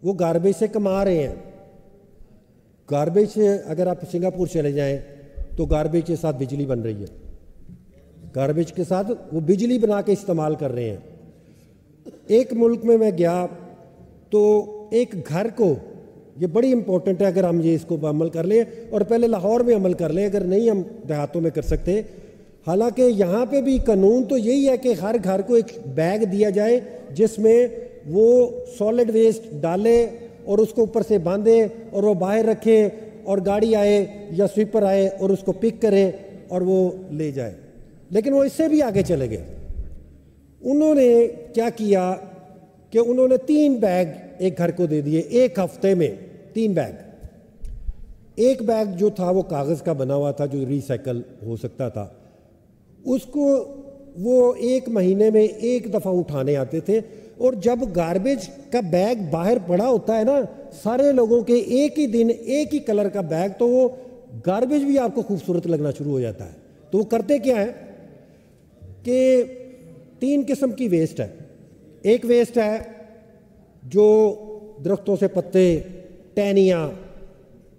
وہ گاربیج سے کما رہے ہیں. گاربیج سے اگر آپ سنگاپور چلے جائیں تو گاربیج کے ساتھ بجلی بن رہی ہے. گاربیج کے ساتھ وہ بجلی بنا کے استعمال کر رہے ہیں. ایک ملک میں گیا تو ایک گھر کو، یہ بڑی امپورٹنٹ ہے اگر ہم اس کو عمل کر لیں، اور پہلے لاہور میں عمل کر لیں اگر نہیں ہم دیہاتوں میں کر سکتے. حالانکہ یہاں پہ بھی قانون تو یہی ہے کہ ہر گھر کو ایک بیگ دیا جائے جس میں وہ سالڈ ویسٹ ڈالے اور اس کو اوپر سے باندھے اور وہ باہر رکھے اور گاڑی آئے یا سویپر آئے اور اس کو پک کرے اور وہ لے جائے. لیکن وہ اس سے بھی آگے چلے گئے. انہوں نے کیا کیا کہ انہوں نے 3 بیگ ایک گھر کو دے دیے ایک ہفتے میں. 3 بیگ. ایک بیگ جو تھا وہ کاغذ کا بنا ہوا تھا جو ری سائیکل ہو سکتا تھا. اس کو وہ 1 مہینے میں 1 دفعہ اٹھانے آتے تھے. اور جب گاربیج کا بیگ باہر پڑا ہوتا ہے نا سارے لوگوں کے ایک ہی دن ایک ہی کلر کا بیگ، تو وہ گاربیج بھی آپ کو خوبصورت لگنا شروع ہو جاتا ہے. تو وہ کرتے کیا ہے کہ 3 قسم کی ویسٹ ہے. ایک ویسٹ ہے جو درختوں سے پتے، ٹہنیاں،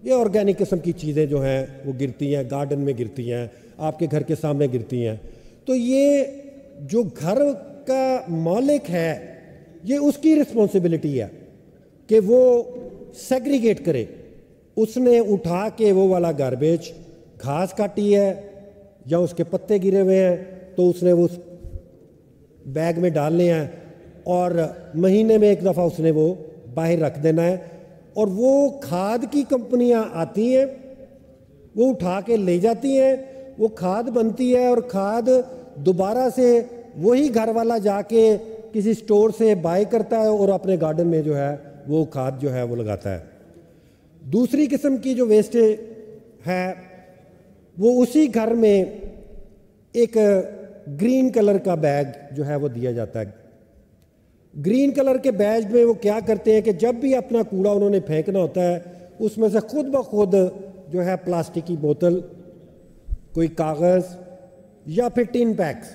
یہ آرگینک قسم کی چیزیں جو ہیں وہ گرتی ہیں، گارڈن میں گرتی ہیں، آپ کے گھر کے سامنے گرتی ہیں. تو یہ جو گھر کا مالک ہے یہ اس کی رسپانسبلٹی ہے کہ وہ سیگریگیٹ کرے. اس نے اٹھا کے وہ والا گاربیج، گھاس کاٹی ہے یا اس کے پتے گرے ہوئے ہیں تو اس نے اس بیگ میں ڈالنے ہیں اور مہینے میں 1 دفعہ اس نے وہ باہر رکھ دینا ہے. اور وہ کھاد کی کمپنیاں آتی ہیں، وہ اٹھا کے لے جاتی ہیں، وہ کھاد بنتی ہے اور کھاد دوبارہ سے وہی گھر والا جا کے کسی سٹور سے بائی کرتا ہے اور اپنے گارڈن میں جو ہے وہ کھاد جو ہے وہ لگاتا ہے. دوسری قسم کی جو ویسٹ ہے وہ اسی گھر میں ایک گرین کلر کا بیگ جو ہے وہ دیا جاتا ہے. گرین کلر کے بیگ میں وہ کیا کرتے ہیں کہ جب بھی اپنا کوڑا انہوں نے پھینکنا ہوتا ہے اس میں سے خود بخود جو ہے پلاسٹک کی بوتل، کوئی کاغذ یا پھر ٹین پیکس،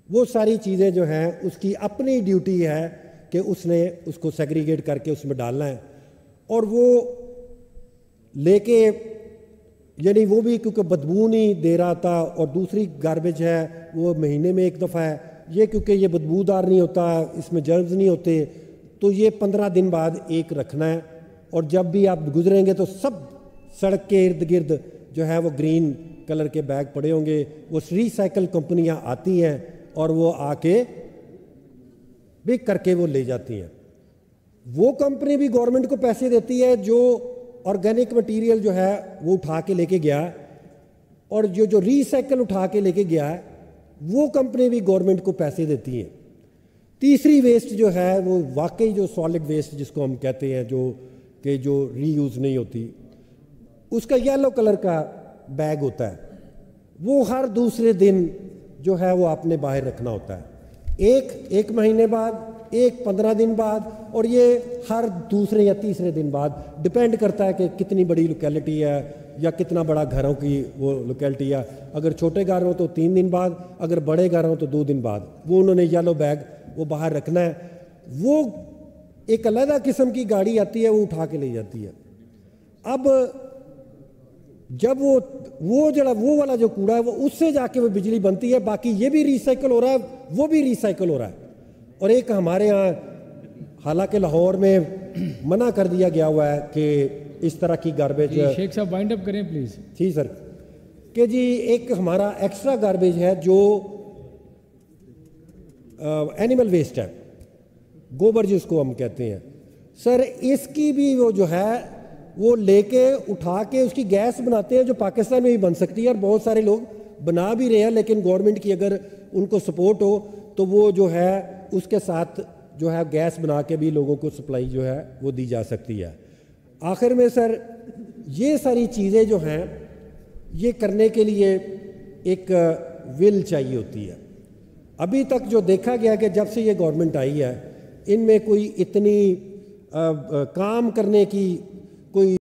وہ ساری چیزیں جو ہیں اس کی اپنی ڈیوٹی ہے کہ اس نے اس کو سیگریگیٹ کر کے اس میں ڈالنا ہے. اور وہ لے کے، یعنی وہ بھی کیونکہ بدبو نہیں دے رہا تھا، اور دوسری گاربیج ہے وہ مہینے میں 1 دفعہ ہے، یہ کیونکہ یہ بدبودار نہیں ہوتا، اس میں جرمز نہیں ہوتے، تو یہ 15 دن بعد ایک رکھنا ہے. اور جب بھی آپ گزریں گے تو سب سڑک کے ارد گرد جو ہے وہ گرین کلر کے بیگ پڑے ہوں گے. وہ ری سائیکل کمپنیاں آتی ہیں اور وہ آ کے پک کر کے وہ لے جاتی ہیں. وہ کمپنی بھی گورنمنٹ کو پیسے دیتی ہے جو آرگینک مٹیریل جو ہے وہ اٹھا کے لے کے گیا، اور جو ری سائیکل اٹھا کے لے کے گیا ہے وہ کمپنی بھی گورنمنٹ کو پیسے دیتی ہیں. تیسری ویسٹ جو ہے وہ واقعی جو سالڈ ویسٹ جس کو ہم کہتے ہیں جو ری یوز نہیں ہوتی، اس کا یلو کلر کا بیگ ہوتا ہے. وہ ہر دوسرے دن جو ہے وہ آپ نے باہر رکھنا ہوتا ہے. ایک مہینے بعد، 15 دن بعد، اور یہ ہر دوسرے یا تیسرے دن بعد. ڈپینڈ کرتا ہے کہ کتنی بڑی لوکیلٹی ہے یا کتنا بڑا گھروں کی وہ لوکیلٹی ہے. اگر چھوٹے گھر ہوں تو 3 دن بعد، اگر بڑے گھر ہوں تو 2 دن بعد وہ انہوں نے یلو بیگ وہ باہر رکھنا ہے. وہ ایک علیحدہ قسم کی گاڑی آتی ہے، وہ اٹھا کے لے جاتی ہے. اب جب وہ والا جو کوڑا ہے وہ اس سے جا کے وہ بجلی بنتی ہے. باقی یہ بھی ری سائیکل ہو رہا ہے، وہ بھی ری سائیکل ہو رہا ہے. اور ایک ہمارے ہاں حالانکہ لاہور میں منع کر دیا گیا ہوا ہے کہ اس طرح کی گاربیج. شیخ صاحب وائنڈ اپ کریں پلیز. جی سر. کہ جی ایک ہمارا ایکسٹرا گاربیج ہے جو اینیمل ویسٹ ہے، گوبر جس کو ہم کہتے ہیں. سر اس کی بھی وہ جو ہے وہ لے کے اٹھا کے اس کی گیس بناتے ہیں جو پاکستان میں بھی بن سکتی ہے، اور بہت سارے لوگ بنا بھی رہے ہیں. لیکن گورنمنٹ کی اگر ان کو سپورٹ ہو تو وہ جو ہے اس کے ساتھ جو ہے گیس بنا کے بھی لوگوں کو سپلائی جو ہے وہ دی جا سکتی ہے. آخر میں سر یہ ساری چیزیں جو ہیں یہ کرنے کے لیے ایک ول چاہیے ہوتی ہے. ابھی تک جو دیکھا گیا کہ جب سے یہ گورنمنٹ آئی ہے ان میں کوئی اتنی کام کرنے کی کوئی